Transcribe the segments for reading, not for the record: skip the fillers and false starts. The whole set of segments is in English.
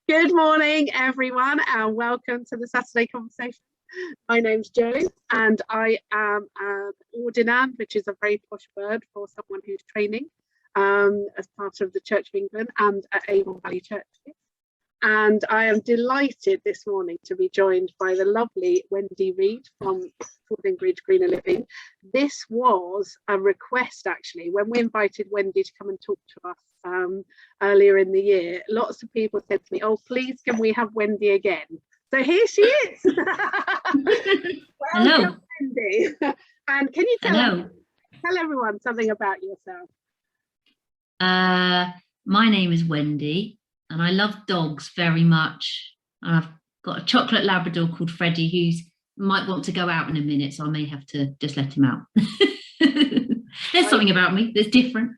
Good morning, everyone, and welcome to the Saturday conversation. My name's Jo, and I am an ordinand, which is a very posh word for someone who's training as part of the Church of England and at Avon Valley Church. And I am delighted this morning to be joined by the lovely Wendy Reid from Fordingbridge Greener Living. This was a request, actually, when we invited Wendy to come and talk to us earlier in the year. Lots of people said to me, "Oh, please, can we have Wendy again?" So here she is. Hello, Wendy. And can you tell everyone something about yourself? My name is Wendy, and I love dogs very much. I've got a chocolate Labrador called Freddie, who might want to go out in a minute, so I may have to just let him out. There's something about me that's different.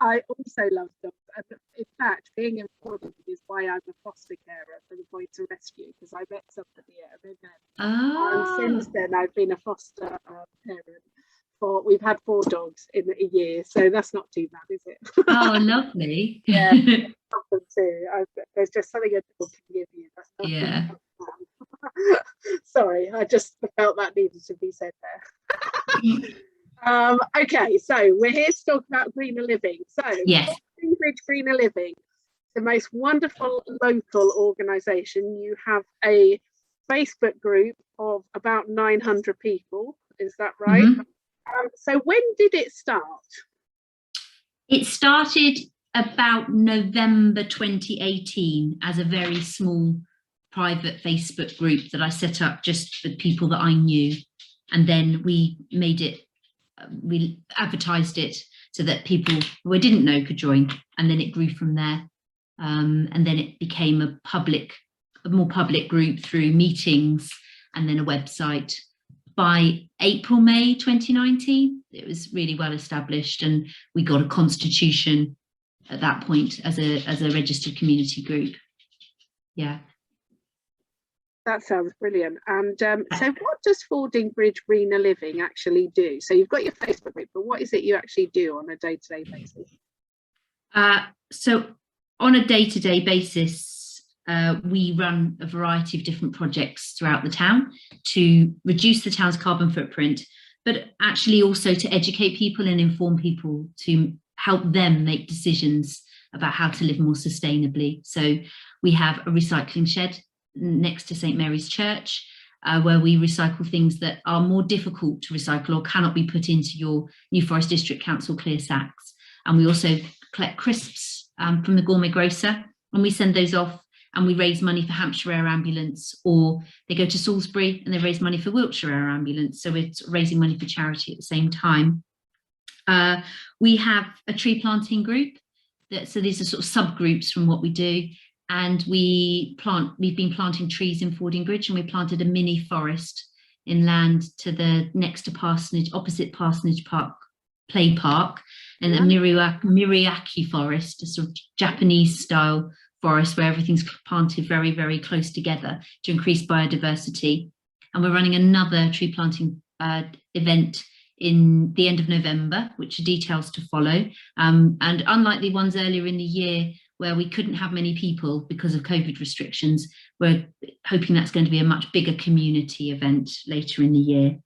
I also love dogs. In fact, being important is why I'm a foster carer for the Boy to Rescue, because I met somebody at an event. And since then, I've been a foster parent. We've had 4 dogs in a year, so that's not too bad, is it? Oh, lovely. Yeah, them too. There's just something a dog can give you. Yeah. Sorry, I just felt that needed to be said there. Okay, so we're here to talk about Greener Living. So, yes. Fordingbridge Greener Living, the most wonderful local organisation. You have a Facebook group of about 900 people. Is that right? Mm-hmm. So when did it start? It started about November 2018 as a very small private Facebook group that I set up just for people that I knew. And then we advertised it so that people who I didn't know could join. And then it grew from there. And then it became a more public group through meetings and then a website. By April, May 2019, it was really well established, and we got a constitution at that point as a registered community group. Yeah. That sounds brilliant. And so what does Fordingbridge Greener Living actually do? So you've got your Facebook group, but what is it you actually do on a day-to-day basis? So on a day-to-day basis, we run a variety of different projects throughout the town to reduce the town's carbon footprint, but actually also to educate people and inform people to help them make decisions about how to live more sustainably. So we have a recycling shed next to St Mary's Church, where we recycle things that are more difficult to recycle or cannot be put into your New Forest District Council clear sacks. And we also collect crisps from the gourmet grocer, and we send those off, and we raise money for Hampshire Air Ambulance, or they go to Salisbury and they raise money for Wiltshire Air Ambulance. So it's raising money for charity at the same time. We have a tree planting group. So these are sort of subgroups from what we do. And we've been planting trees in Fordingbridge, and we planted a mini forest in land to the next to Parsonage, opposite Parsonage Park, Play Park, and a Miriaki forest, a sort of Japanese style forest where everything's planted very, very close together to increase biodiversity. And we're running another tree planting event in the end of November, which are details to follow. And unlike the ones earlier in the year where we couldn't have many people because of COVID restrictions, we're hoping that's going to be a much bigger community event later in the year.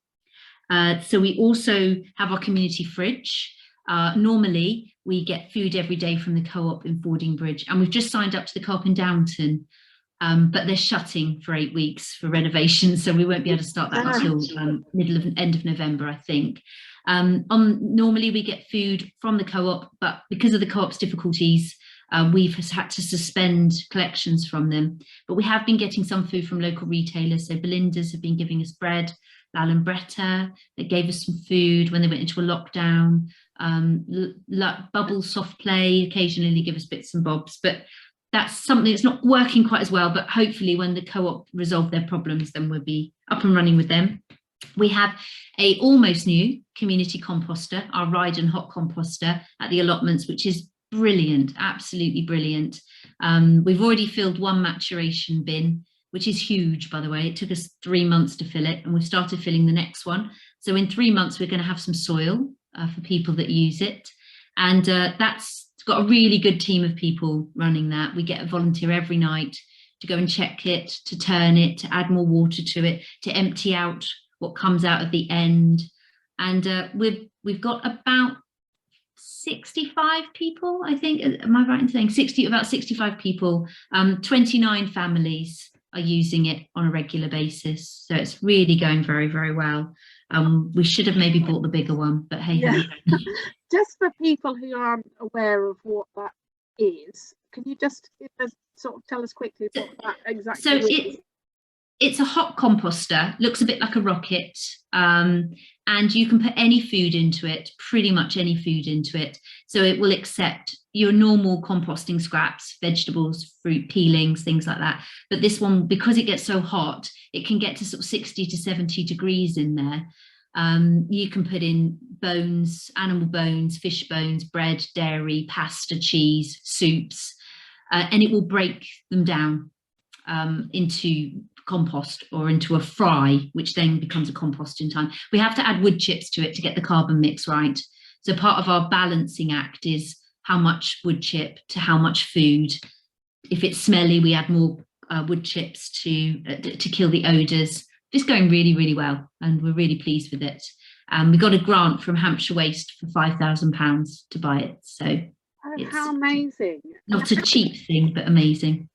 So we also have our community fridge. Normally, we get food every day from the co-op in Fordingbridge, and we've just signed up to the co-op in Downton, but they're shutting for 8 weeks for renovations, so we won't be able to start that until end of November, I think. Normally, we get food from the co-op, but because of the co-op's difficulties, we've had to suspend collections from them. But we have been getting some food from local retailers. So Belinda's have been giving us bread. Lal and Bretta, they gave us some food when they went into a lockdown. Bubble Soft Play occasionally give us bits and bobs, but that's something that's not working quite as well. But hopefully when the co-op resolve their problems, then we'll be up and running with them. We have a almost new community composter, our ride and hot composter at the allotments, which is brilliant, absolutely brilliant. We've already filled 1 maturation bin, which is huge, by the way. It took us 3 months to fill it, and we've started filling the next one. So in 3 months, we're going to have some soil for people that use it. And that's got a really good team of people running that. We get a volunteer every night to go and check it, to turn it, to add more water to it, to empty out what comes out at the end. And we've got about 65 people, I think. Am I right in saying about 65 people? 29 families are using it on a regular basis. So it's really going very, very well. We should have maybe bought the bigger one, but hey, yeah. Just for people who aren't aware of what that is, can you just sort of tell us quickly what that exactly is? So it's a hot composter, looks a bit like a rocket, and you can put any food into it, pretty much any food into it. So it will accept your normal composting scraps, vegetables, fruit peelings, things like that. But this one, because it gets so hot, it can get to sort of 60 to 70 degrees in there. You can put in bones, animal bones, fish bones, bread, dairy, pasta, cheese, soups, and it will break them down into compost or into a fry, which then becomes a compost in time. We have to add wood chips to it to get the carbon mix right. So part of our balancing act is how much wood chip to how much food. If it's smelly, we add more wood chips to kill the odours. It's going really, really well, and we're really pleased with it. We got a grant from Hampshire Waste for £5,000 to buy it. So it's how amazing! Not a cheap thing, but amazing.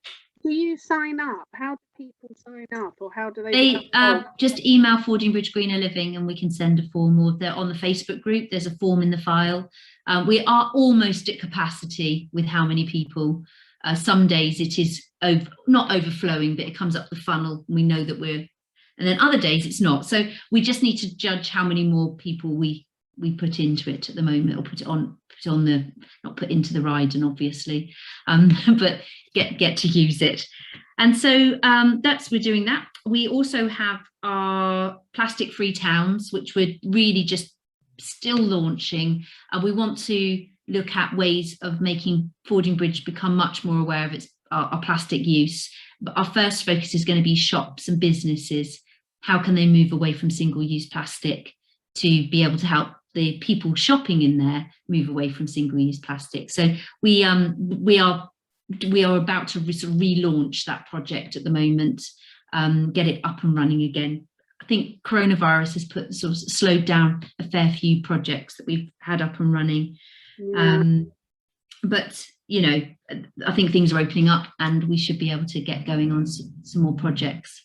Do you sign up? How do people sign up, or how do they just email Fordingbridge Greener Living and we can send a form, or they're on the Facebook group, there's a form in the file. We are almost at capacity with how many people. Some days it is not overflowing, but it comes up the funnel. We know that and then other days it's not. So we just need to judge how many more people we put into it at the moment, or not put into the Ryden, obviously, but get to use it. And so we're doing that. We also have our plastic free towns, which we're really just still launching. We want to look at ways of making Fordingbridge become much more aware of our plastic use. But our first focus is going to be shops and businesses. How can they move away from single-use plastic to be able to help the people shopping in there move away from single-use plastic? So we are about to relaunch that project at the moment, get it up and running again. I think coronavirus has slowed down a fair few projects that we've had up and running. Yeah. But I think things are opening up and we should be able to get going on some more projects.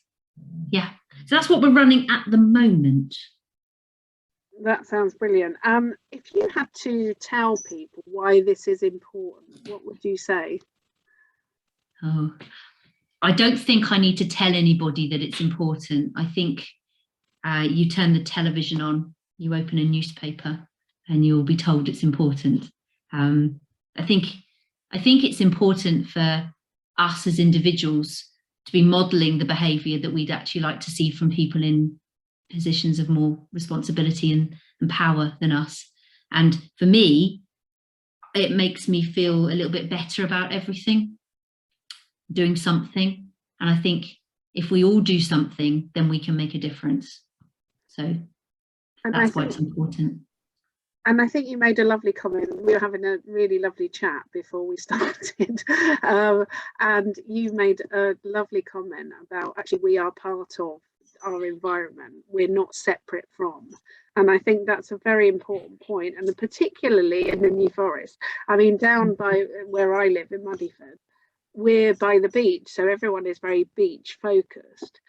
Yeah, so that's what we're running at the moment. That sounds brilliant. If you had to tell people why this is important, what would you say? Oh, I don't think I need to tell anybody that it's important. I think you turn the television on, you open a newspaper, and you'll be told it's important. I think it's important for us as individuals to be modelling the behaviour that we'd actually like to see from people in positions of more responsibility and power than us. And for me, it makes me feel a little bit better about everything, doing something. And I think if we all do something, then we can make a difference. So that's why it's important. And I think you made a lovely comment. We were having a really lovely chat before we started. And you made a lovely comment about actually we are part of our environment. We're not separate from. And I think that's a very important point. And particularly in the New Forest. I mean, down by where I live in Muddyford, we're by the beach. So everyone is very beach focused.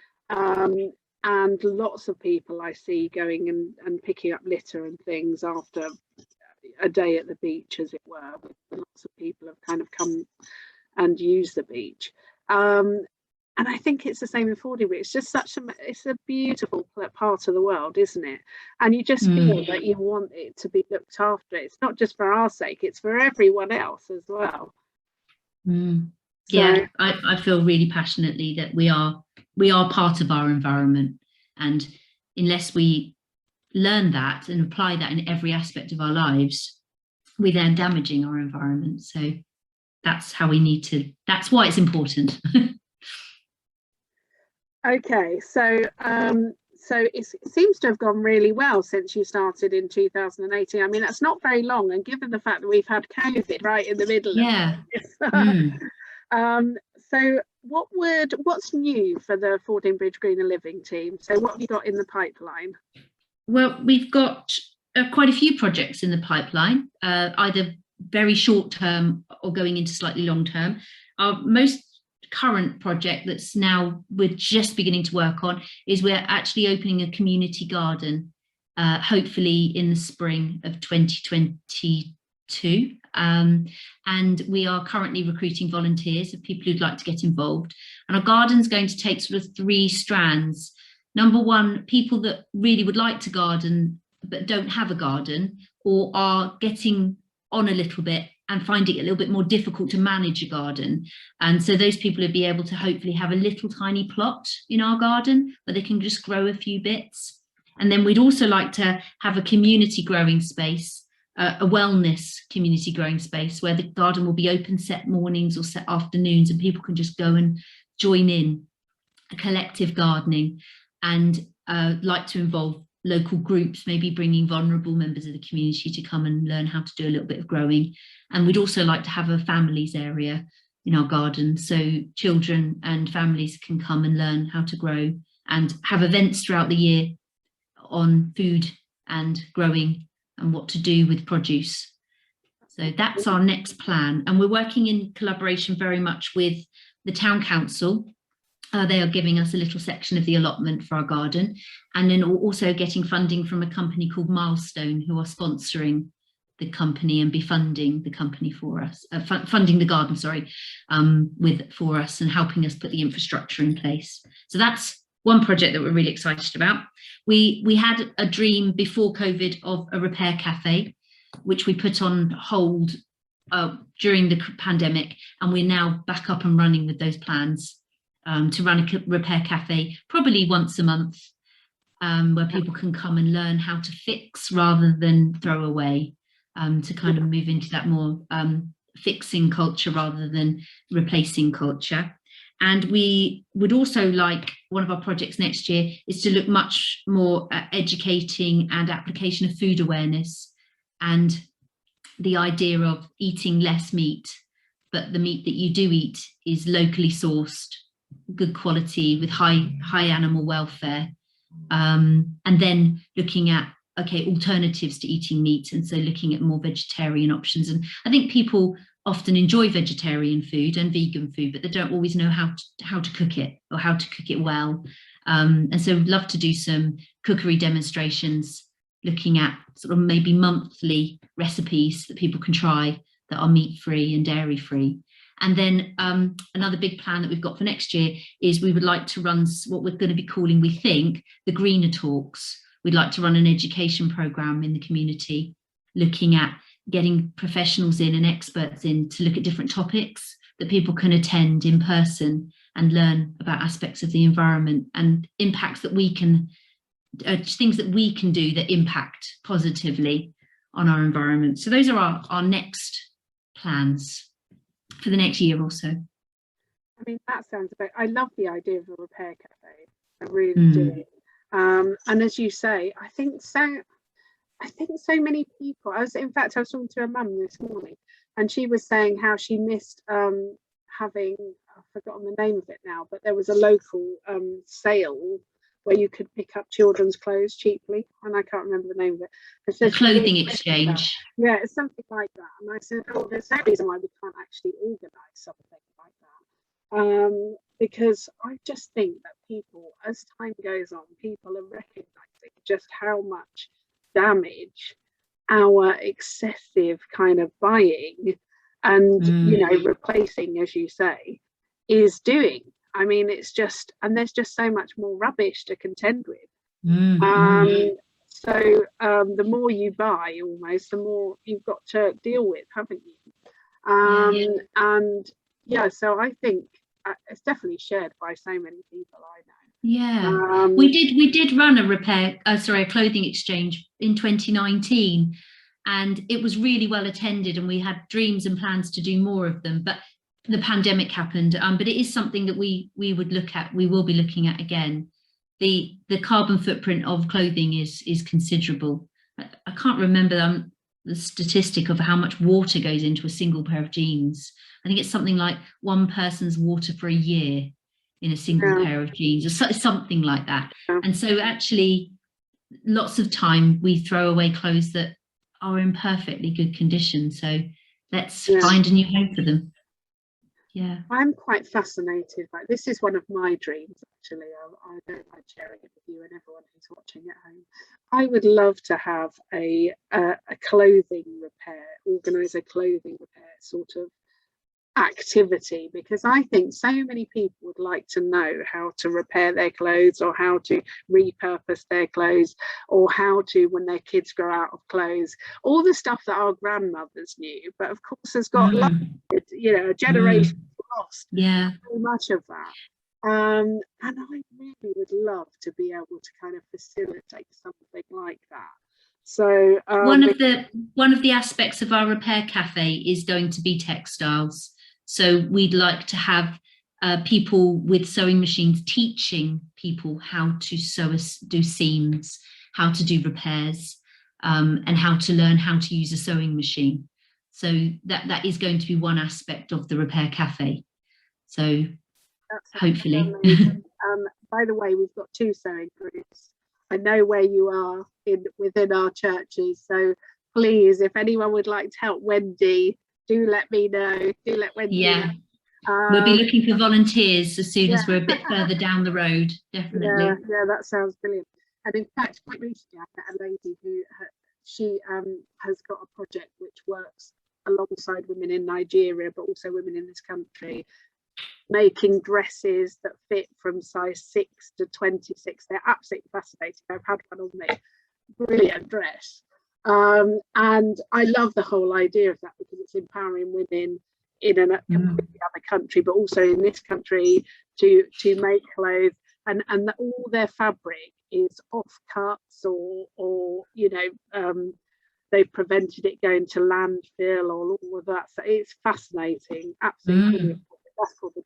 And lots of people I see going and picking up litter and things after a day at the beach, as it were. Lots of people have kind of come and used the beach. And I think it's the same in Fordingbridge. It's just it's a beautiful part of the world, isn't it? And you just feel that you want it to be looked after. It's not just for our sake, it's for everyone else as well. Yeah, I feel really passionately that we are part of our environment, and unless we learn that and apply that in every aspect of our lives, we're then damaging our environment. So that's how that's why it's important. Okay, so so it seems to have gone really well since you started in 2018. I mean, that's not very long, and given the fact that we've had COVID right in the middle Yeah. of this. So what's new for the Fordingbridge Greener Living team? So what have you got in the pipeline? Well, we've got quite a few projects in the pipeline, either very short term or going into slightly long term. Our most current project that's now we're just beginning to work on is we're actually opening a community garden, hopefully in the spring of 2022. And we are currently recruiting volunteers of people who'd like to get involved. And our garden's going to take sort of 3 strands. Number one, people that really would like to garden but don't have a garden, or are getting on a little bit and finding it a little bit more difficult to manage a garden. And so those people would be able to hopefully have a little tiny plot in our garden where they can just grow a few bits. And then we'd also like to have a community growing space, a wellness community growing space, where the garden will be open set mornings or set afternoons, and people can just go and join in a collective gardening, and like to involve local groups, maybe bringing vulnerable members of the community to come and learn how to do a little bit of growing. And we'd also like to have a families area in our garden, so children and families can come and learn how to grow, and have events throughout the year on food and growing and what to do with produce. So that's our next plan, and we're working in collaboration very much with the town council. They are giving us a little section of the allotment for our garden, and then also getting funding from a company called Milestone, who are sponsoring the company and be funding the company for us, funding the garden, for us, and helping us put the infrastructure in place. So that's one project that we're really excited about. We had a dream before COVID of a repair cafe, which we put on hold during the pandemic, and we're now back up and running with those plans. To run a repair cafe probably once a month, where people can come and learn how to fix rather than throw away, to kind of move into that more fixing culture rather than replacing culture. And we would also like, one of our projects next year is to look much more at educating and application of food awareness, and the idea of eating less meat, but the meat that you do eat is locally sourced, good quality, with high animal welfare, and then looking at alternatives to eating meat, and so looking at more vegetarian options. And I think people often enjoy vegetarian food and vegan food, but they don't always know how to cook it, or how to cook it well. And so we'd love to do some cookery demonstrations, looking at sort of maybe monthly recipes that people can try that are meat free and dairy free. And then another big plan that we've got for next year is we would like to run what we're going to be calling, we think, the Greener Talks. We'd like to run an education programme in the community, looking at getting professionals in and experts in to look at different topics that people can attend in person and learn about aspects of the environment and impacts that we can, things that we can do that impact positively on our environment. So those are our next plans for the next year or so. I mean, that sounds about, I love the idea of a repair cafe. I really do. And as you say, I think so many people, I was talking to a mum this morning, and she was saying how she missed having, I've forgotten the name of it now, but there was a local sale where you could pick up children's clothes cheaply, and I can't remember the name of it. A clothing exchange. Yeah, it's something like that. And I said, oh, there's no reason why we can't actually organise something like that. Because I just think that people, as time goes on, people are recognising just how much damage our excessive kind of buying and, replacing, as you say, is doing. I mean, it's just, and there's just so much more rubbish to contend with. So the more you buy, almost, the more you've got to deal with, haven't you? And yeah, so I think it's definitely shared by so many people I know. Yeah, we did run a clothing exchange in 2019, and it was really well attended, and we had dreams and plans to do more of them, but the pandemic happened. But it is something that we would look at, we will be looking at again, the carbon footprint of clothing is considerable. I can't remember the statistic of how much water goes into a single pair of jeans. I think it's something like one person's water for a year in a single pair of jeans, or something like that. And so actually, lots of time we throw away clothes that are in perfectly good condition. So let's find a new home for them. Yeah, I'm quite fascinated by this. Is one of my dreams, actually. I don't mind sharing it with you and everyone who's watching at home. I would love to have a clothing repair, organise a clothing repair sort of activity, because I think so many people would like to know how to repair their clothes, or how to repurpose their clothes, or how to, when their kids grow out of clothes, all the stuff that our grandmothers knew, but of course has got lost, you know, a generation lost so much of that. And I really would love to be able to kind of facilitate something like that. So one of the aspects of our repair cafe is going to be textiles. So we'd like to have people with sewing machines teaching people how to sew, do seams, how to do repairs, and how to learn how to use a sewing machine. So that is going to be one aspect of the repair cafe. So hopefully. By the way, we've got 2 sewing groups. I know where you are within our churches. So please, if anyone would like to help Wendy, do let me know. Do let Wendy know. We'll be looking for volunteers as soon as we're a bit further down the road, definitely. Yeah, that sounds brilliant. And in fact, quite recently I met a lady who has got a project which works alongside women in Nigeria, but also women in this country, making dresses that fit from size 6 to 26. They're absolutely fascinating. I've had one on me. Brilliant dress. And I love the whole idea of that, because it's empowering women in a completely other country, but also in this country, to make clothes, and all their fabric is off cuts, or you know, they've prevented it going to landfill, or all of that. So it's fascinating, absolutely. That's called the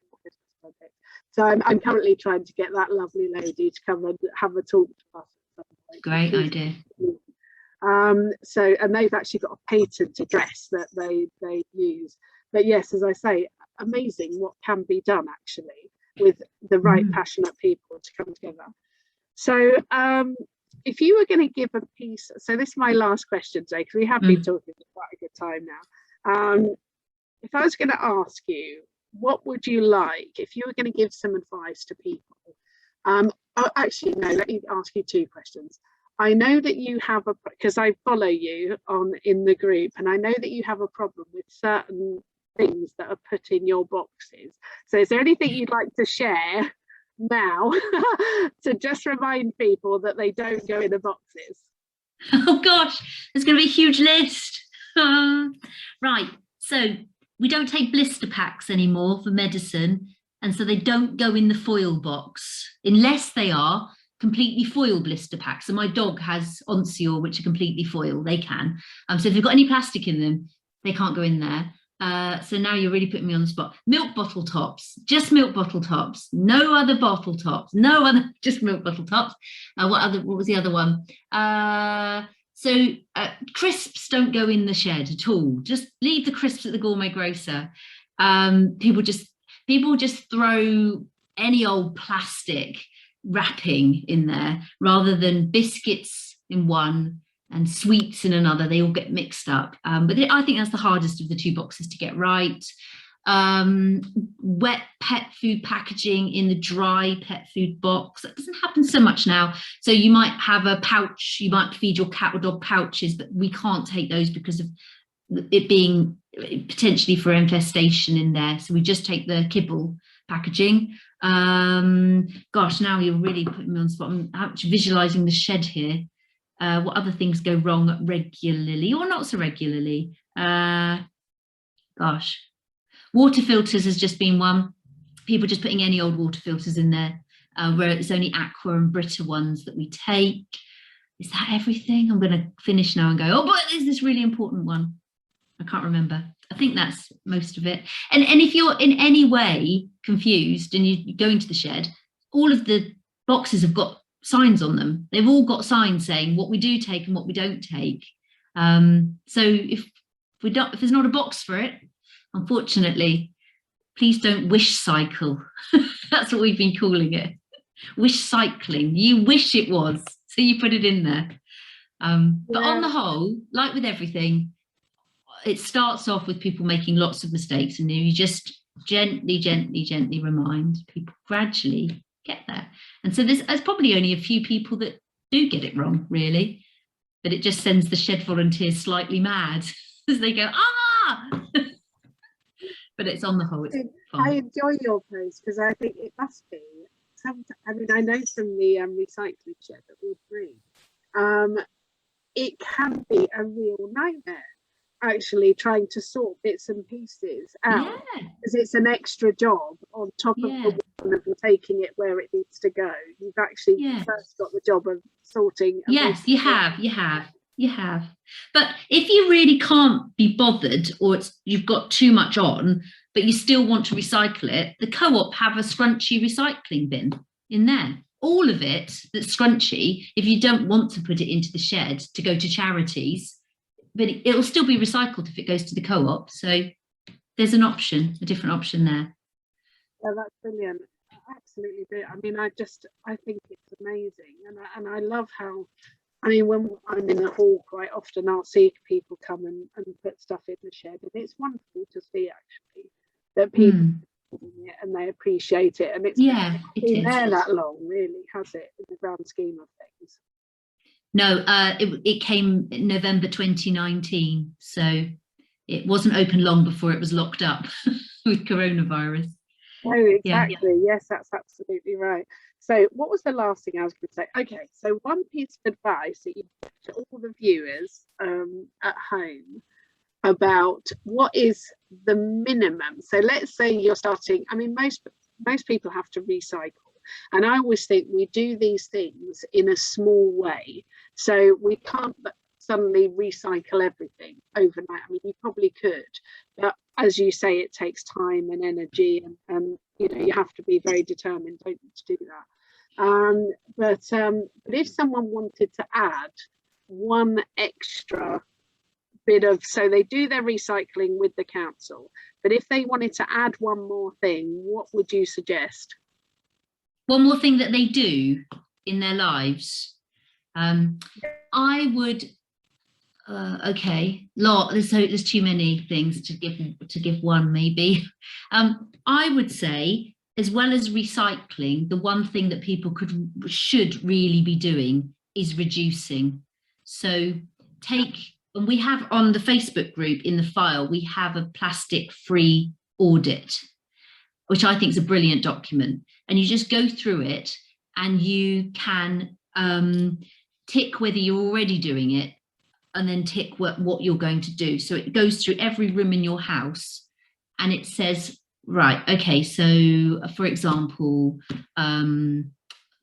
project. So I'm currently trying to get that lovely lady to come and have a talk to us at some point. Great idea. So, and they've actually got a patented dress that they use. But yes, as I say, amazing what can be done actually with the right passionate people to come together. So if you were going to give a piece, so this is my last question today, because we have been talking for quite a good time now. If I was going to ask you, what would you like if you were going to give some advice to people? Actually, no, let me ask you 2 questions. I know that you have because I follow you in the group, and I know that you have a problem with certain things that are put in your boxes. So is there anything you'd like to share now to just remind people that they don't go in the boxes? Oh gosh, there's going to be a huge list. Right, so we don't take blister packs anymore for medicine, and so they don't go in the foil box unless they are completely foil blister packs. So my dog has Onsior, which are completely foil. They can. So if they've got any plastic in them, they can't go in there. So now you're really putting me on the spot. Milk bottle tops, just milk bottle tops, no other bottle tops, no other, just milk bottle tops. What was the other one? So crisps don't go in the shed at all. Just leave the crisps at the gourmet grocer. People just throw any old plastic wrapping in there rather than biscuits in one and sweets in another. They all get mixed up. But I think that's the hardest of the 2 boxes to get right. Wet pet food packaging in the dry pet food box. That doesn't happen so much now. So you might have a pouch, you might feed your cat or dog pouches, but we can't take those because of it being potentially for infestation in there. So we just take the kibble packaging. Gosh, now you're really putting me on the spot. I'm actually visualizing the shed here. What other things go wrong regularly or not so regularly? Gosh, water filters has just been one. People just putting any old water filters in there, where it's only aqua and Brita ones that we take. Is that everything? I'm going to finish now and go, oh, but there's this really important one. I can't remember. I think that's most of it. And if you're in any way confused and you go into the shed, all of the boxes have got signs on them. They've all got signs saying what we do take and what we don't take. So if there's not a box for it, unfortunately, please don't wish cycle. That's what we've been calling it. Wish cycling. You wish it was, so you put it in there. But on the whole, like with everything, it starts off with people making lots of mistakes, and you just gently remind people, gradually get there. And so there's probably only a few people that do get it wrong, really, but it just sends the shed volunteers slightly mad as they go, but it's on the whole, it's fun. I enjoy your post because I think it must be I mean, I know from the recycling shed that we're free, it can be a real nightmare actually trying to sort bits and pieces out, because it's an extra job on top of the one of taking it where it needs to go. You've actually first got the job of sorting. Yes, you have. But if you really can't be bothered, or you've got too much on, but you still want to recycle it, the co-op have a scrunchy recycling bin in there. All of it that's scrunchy, if you don't want to put it into the shed to go to charities, but it'll still be recycled if it goes to the co-op. So there's an option, a different option there. Yeah, that's brilliant. Absolutely brilliant. I mean, I think it's amazing, and I love how, I mean, when I'm in the hall, quite often I'll see people come and put stuff in the shed, and it's wonderful to see actually that people are doing it and they appreciate it, and it's been there that long, really, has it, in the grand scheme of things? No, it came in November 2019, so it wasn't open long before it was locked up with coronavirus. Oh, exactly. Yes, that's absolutely right. So what was the last thing I was going to say? Okay, so one piece of advice that you give to all the viewers at home about what is the minimum. So let's say you're starting, I mean, most people have to recycle. And I always think we do these things in a small way. So we can't suddenly recycle everything overnight. I mean, you probably could, but as you say, it takes time and energy, and you know, you have to be very determined, don't you, to do that. But if someone wanted to add one extra bit of, so they do their recycling with the council, but if they wanted to add one more thing, what would you suggest? One more thing that they do in their lives. I would, there's too many things to give one, maybe. I would say, as well as recycling, the one thing that people should really be doing is reducing. So and we have on the Facebook group, in the file, we have a plastic-free audit, which I think is a brilliant document. And you just go through it and you can tick whether you're already doing it, and then tick what you're going to do. So it goes through every room in your house and it says, right, okay, so for example,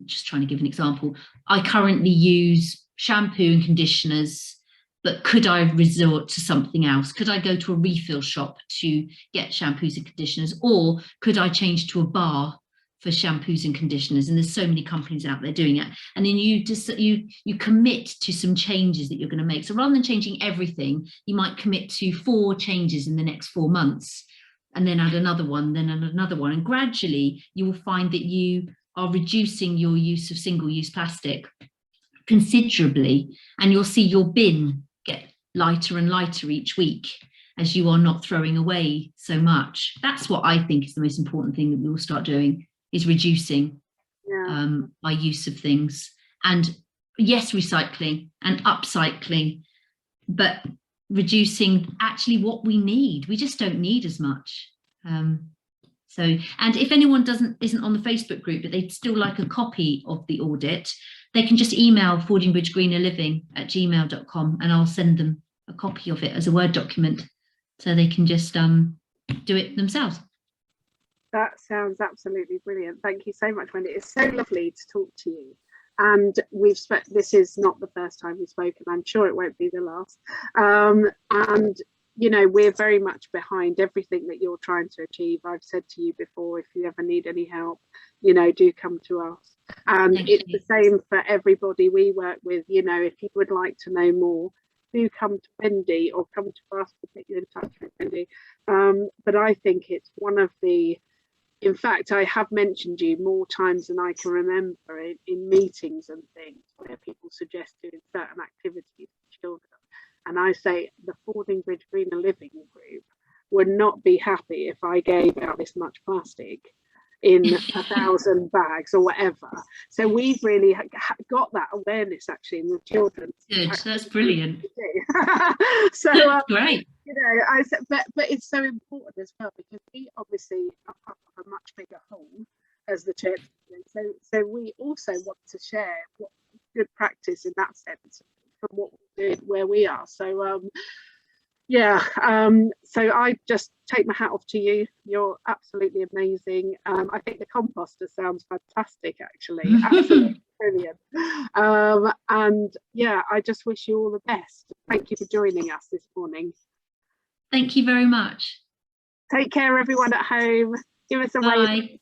just trying to give an example, I currently use shampoo and conditioners, but could I resort to something else? Could I go to a refill shop to get shampoos and conditioners, or could I change to a bar for shampoos and conditioners? And there's so many companies out there doing it. And then you commit to some changes that you're going to make. So rather than changing everything, you might commit to 4 changes in the next 4 months, and then add another one, then add another one. And gradually you will find that you are reducing your use of single-use plastic considerably, and you'll see your bin get lighter and lighter each week as you are not throwing away so much. That's what I think is the most important thing that we will start doing, is reducing our use of things. And yes, recycling and upcycling, but reducing actually what we need. We just don't need as much. And if anyone isn't on the Facebook group, but they'd still like a copy of the audit, they can just email Fordingbridge Greener Living at gmail.com, and I'll send them a copy of it as a Word document, so they can just do it themselves. That sounds absolutely brilliant. Thank you so much, Wendy. It's so lovely to talk to you. And this is not the first time we've spoken. I'm sure it won't be the last. And you know, we're very much behind everything that you're trying to achieve. I've said to you before, if you ever need any help, you know, do come to us. And Thank it's you. the same for everybody we work with. You know, if you would like to know more, do come to Wendy or come to us to put you in touch with Wendy. But I think it's one of the, in fact, I have mentioned you more times than I can remember in meetings and things where people suggest doing certain activities for children. And I say the Fordingbridge Greener Living group would not be happy if I gave out this much plastic in 1,000 bags or whatever. So we've really got that awareness actually in the children. Good, that's brilliant. So great. You know, I said, but it's so important as well, because we obviously are part of a much bigger whole as the church. So we also want to share what good practice in that sense from what we did where we are. So so I just take my hat off to you. You're absolutely amazing. I think the composter sounds fantastic, actually. Absolutely brilliant. And yeah, I just wish you all the best. Thank you for joining us this morning. Thank you very much. Take care, everyone at home. Give us a wave.